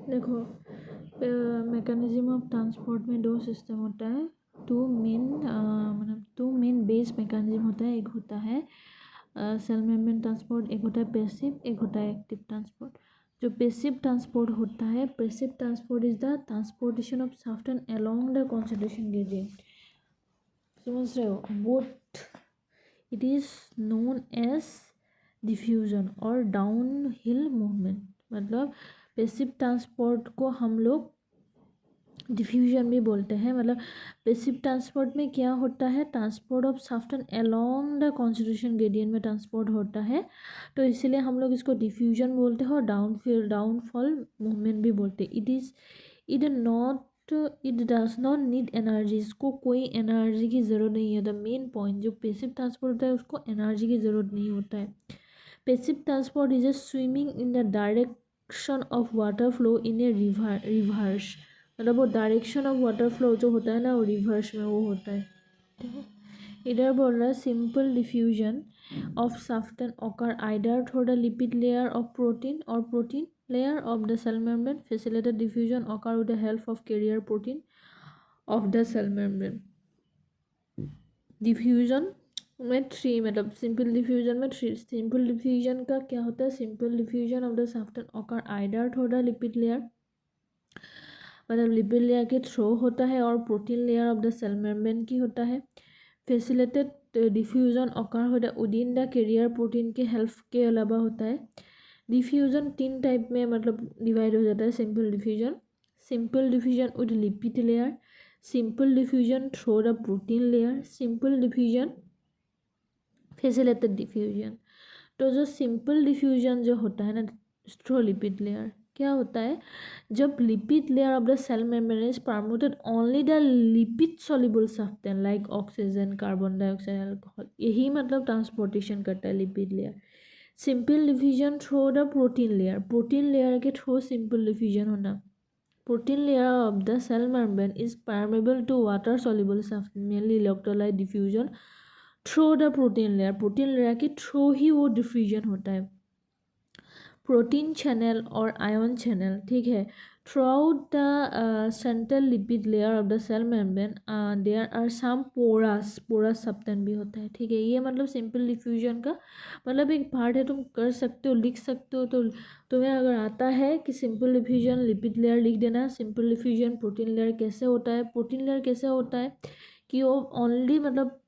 देखो, mechanism of transport में दो सिस्टम होता है, टू मेन बेस मैकेनिज्म होता है। एक होता है सेल मेम्ब्रेन ट्रांसपोर्ट, एक होता है पैसिव, एक होता है एक्टिव ट्रांसपोर्ट। जो पैसिव ट्रांसपोर्ट होता है, passive transport is the transportation of software along the concentration gradient. समझ रहे हो? Both it is known as diffusion और डाउन हिल मूवमेंट। मतलब पैसिव ट्रांसपोर्ट को हम लोग डिफ्यूजन भी बोलते हैं। मतलब पैसिव ट्रांसपोर्ट में क्या होता है, transport of software along the concentration gradient में ट्रांसपोर्ट होता है, तो इसीलिए हम लोग इसको डिफ्यूजन बोलते हैं और डाउनफॉल मूवमेंट भी बोलते हैं। It does not need energy, इसको कोई एनर्जी की ज़रूरत नहीं है। द मेन पॉइंट, जो पैसिव ट्रांसपोर्ट होता है उसको एनर्जी की ज़रूरत नहीं होता है। Passive transport is a swimming in the direction of water flow in A reverse. मतलब वो डायरेक्शन ऑफ वाटर फ्लो जो होता है ना, वो रिवर्स में वो होता है। देखो इधर बोल रहा है simple diffusion of software occur either through the lipid layer of protein और protein layer of the cell membrane. Facilitated diffusion occur with the help of carrier protein of the cell membrane. Diffusion में three, मतलब simple diffusion में three. Simple diffusion का क्या होता है, simple diffusion of the software occur either through the lipid layer, मतलब lipid layer के through होता है, और protein layer of the cell membrane की होता है। फैसिलिटेटेड डिफ्यूजन ऑकर होता है विदिन द कैरियर प्रोटीन के हेल्प के अलावा होता है। डिफ्यूजन तीन टाइप में मतलब डिवाइड हो जाता है। Simple diffusion with lipid layer, simple diffusion through the protein layer, simple diffusion facilitated diffusion. तो जो सिंपल डिफ्यूजन जो होता है ना थ्रू लिपिड लेयर, क्या होता है, जब lipid layer of the cell membrane is permitted only the lipid soluble substance like oxygen, carbon dioxide, alcohol, यही मतलब ट्रांसपोर्टेशन करता है lipid layer. Simple diffusion through the protein layer के थ्रू सिंपल डिफ्यूजन होना। Protein layer of the cell membrane is permeable to water soluble substance, mainly electrolyte diffusion through the protein layer के through ही वो diffusion होता है। Protein channel और ion channel, ठीक है। Throughout the central lipid layer of the cell membrane there are some porous substance भी होता है, ठीक है। ये मतलब सिंपल डिफ्यूजन का मतलब एक पार्ट है, तुम कर सकते हो, लिख सकते हो। तो तुम्हें अगर आता है कि सिंपल डिफ्यूजन लिपिड लेयर लिख देना, सिंपल डिफ्यूजन प्रोटीन लेयर कैसे होता है। प्रोटीन लेयर कैसे होता है कि वो ओनली मतलब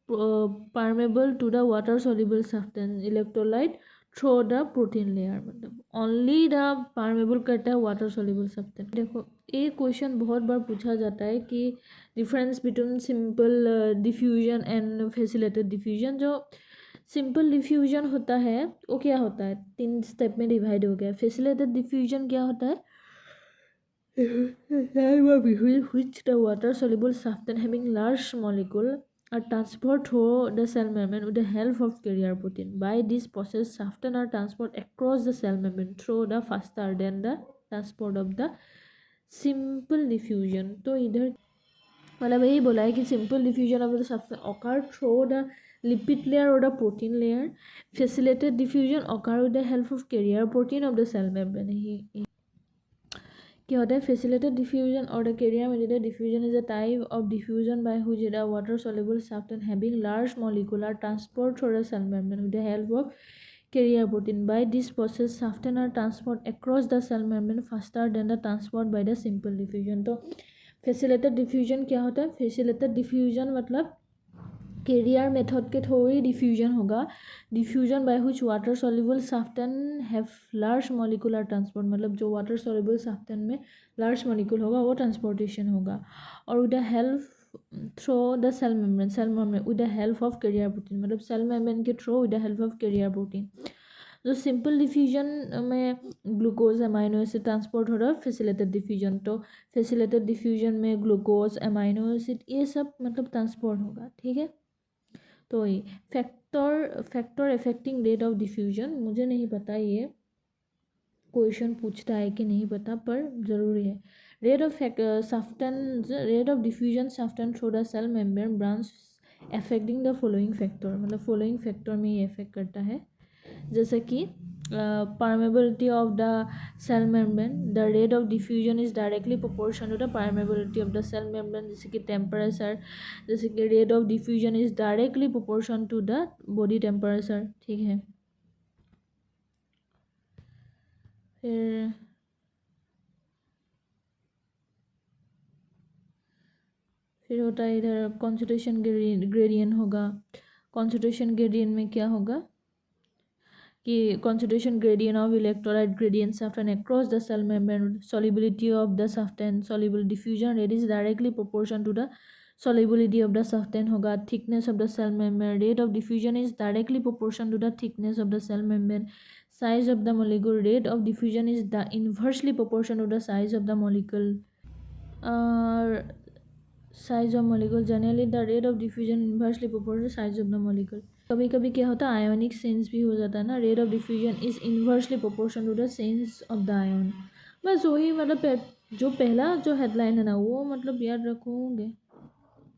permeable to the water soluble substance electrolyte through the protein layer, मतलब ओनली द परमेबल करता है वाटर सॉल्युबल सब्सटेंस। देखो ये क्वेश्चन बहुत बार पूछा जाता है कि difference between simple diffusion and facilitated diffusion. जो सिंपल डिफ्यूजन होता है वो क्या होता है, तीन स्टेप में डिवाइड हो गया। फैसिलिटेटेड डिफ्यूजन क्या होता है, which the water soluble substance having large molecule are transported through the cell membrane with the help of carrier protein. By this process, substance are transported across the cell membrane through the faster than the transport of the simple diffusion. तो इधर मतलब यही बोला है कि simple diffusion of the substance occur through the lipid layer और the protein layer, facilitated diffusion occur with the help of carrier protein of the cell membrane. क्या होता है, फैसिलिटेटेड डिफ्यूजन और the carrier mediated diffusion is a type of diffusion by which the water soluble substance having large molecular transport through the cell membrane with the help of carrier protein. By this process, substance are transported across the cell membrane faster than the transport by the simple diffusion. तो facilitated diffusion क्या होता है, facilitated diffusion मतलब carrier method के through ही diffusion होगा। Diffusion by which water soluble substance have large molecular transport, मतलब जो वाटर सॉल्युबल सब्सटेंस में लार्ज मॉलिक्यूल होगा वो ट्रांसपोर्टेशन होगा। और with the help through the cell membrane with the help of carrier protein, मतलब सेल मेम्ब्रेन के through with the help of carrier protein. जो सिंपल डिफ्यूजन में ग्लूकोज अमाइनो एसिड ट्रांसपोर्ट हो रहा है फैसिलिटेटेड डिफ्यूजन, तो फैसिलिटेटेड डिफ्यूजन में glucose amino acid ये सब मतलब ट्रांसपोर्ट होगा, ठीक है। तो ये factor affecting rate of diffusion, मुझे नहीं पता ये क्वेश्चन पूछता है कि नहीं पता, पर जरूरी है। Rate of diffusion substance through the cell membrane branch affecting the following factor, मतलब फॉलोइंग फैक्टर में ये अफेक्ट करता है। जैसे कि permeability of the cell membrane, the rate of diffusion is directly proportional to the permeability of the cell membrane. जैसे कि temperature, जैसे कि rate of diffusion is directly proportional to the body temperature. ठीक है, फिर होता है इधर कॉन्सेंट्रेशन ग्रेडियंट होगा. कॉन्सेंट्रेशन ग्रेडियंट में क्या होगा कि concentration gradient of electrolyte gradient surfactant across the cell membrane, solubility of the surfactant, soluble diffusion rate is directly proportional to the solubility of the surfactant होगा. thickness of the cell membrane, rate of diffusion is directly proportional to the thickness of the cell membrane. size of the molecule, rate of diffusion is the inversely proportional to the size of the molecule. Size of molecule, generally the rate of diffusion inversely proportional to size of the molecule. कभी कभी क्या होता है ionic sense भी हो जाता है ना. Rate of diffusion is inversely proportional to the sense of the ion. बस वही मतलब जो पहला जो हेडलाइन है ना वो मतलब याद रखोगे.